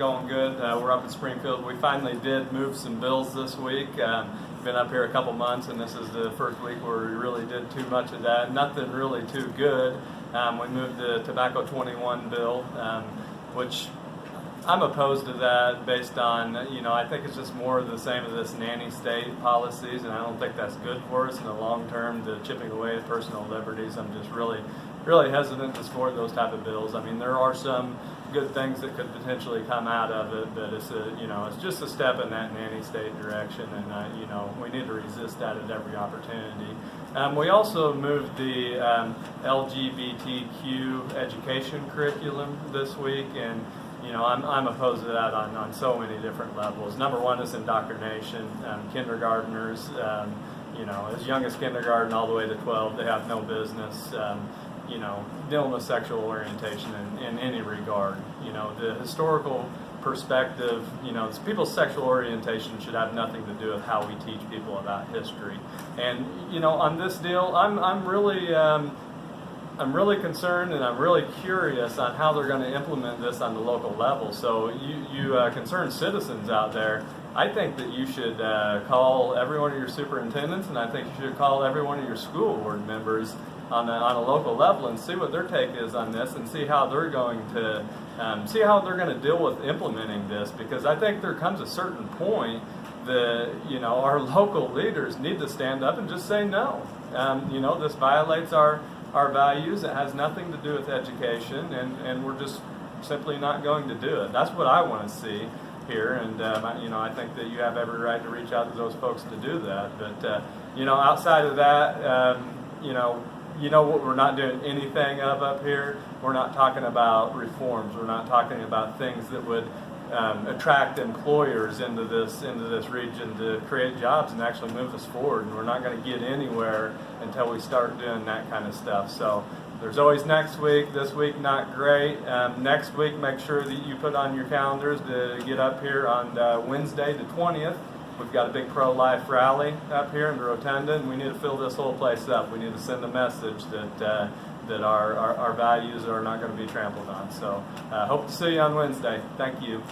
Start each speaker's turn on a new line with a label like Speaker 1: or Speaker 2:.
Speaker 1: going good. We're up in Springfield. We finally did move some bills this week. Been up here a couple months, and this is the first week where we really did too much of that. Nothing really too good. We moved the Tobacco 21 bill, which I'm opposed to that based on, I think it's just more of the same of this nanny state policies, and I don't think that's good for us in the long term, the chipping away at personal liberties. I'm just really hesitant to support those type of bills. I mean, there are some good things that could potentially come out of it, but it's just a step in that nanny state direction, and we need to resist that at every opportunity. We also moved the LGBTQ education curriculum this week, and I'm opposed to that on so many different levels. Number one is indoctrination. Kindergartners, as young as kindergarten all the way to 12, they have no business dealing with sexual orientation in any regard. The historical perspective, people's sexual orientation should have nothing to do with how we teach people about history. And on this deal, I'm really concerned, and I'm really curious on how they're going to implement this on the local level. So you concerned citizens out there, I think that you should call every one of your superintendents, and I think you should call every one of your school board members on a local level and see what their take is on this, and see how they're going to deal with implementing this. Because I think there comes a certain point that our local leaders need to stand up and just say no. This violates our values. It has nothing to do with education, and we're just simply not going to do it. That's what I want to see here, and I think that you have every right to reach out to those folks to do that. But outside of that, what we're not doing anything of up here. We're not talking about reforms. We're not talking about things that would attract employers into this region to create jobs and actually move us forward. And we're not going to get anywhere until we start doing that kind of stuff. So there's always next week. This week, not great. Next week, make sure that you put on your calendars to get up here on Wednesday the 20th. We've got a big pro-life rally up here in the Rotunda, and we need to fill this whole place up. We need to send a message that our values are not going to be trampled on. So hope to see you on Wednesday. Thank you.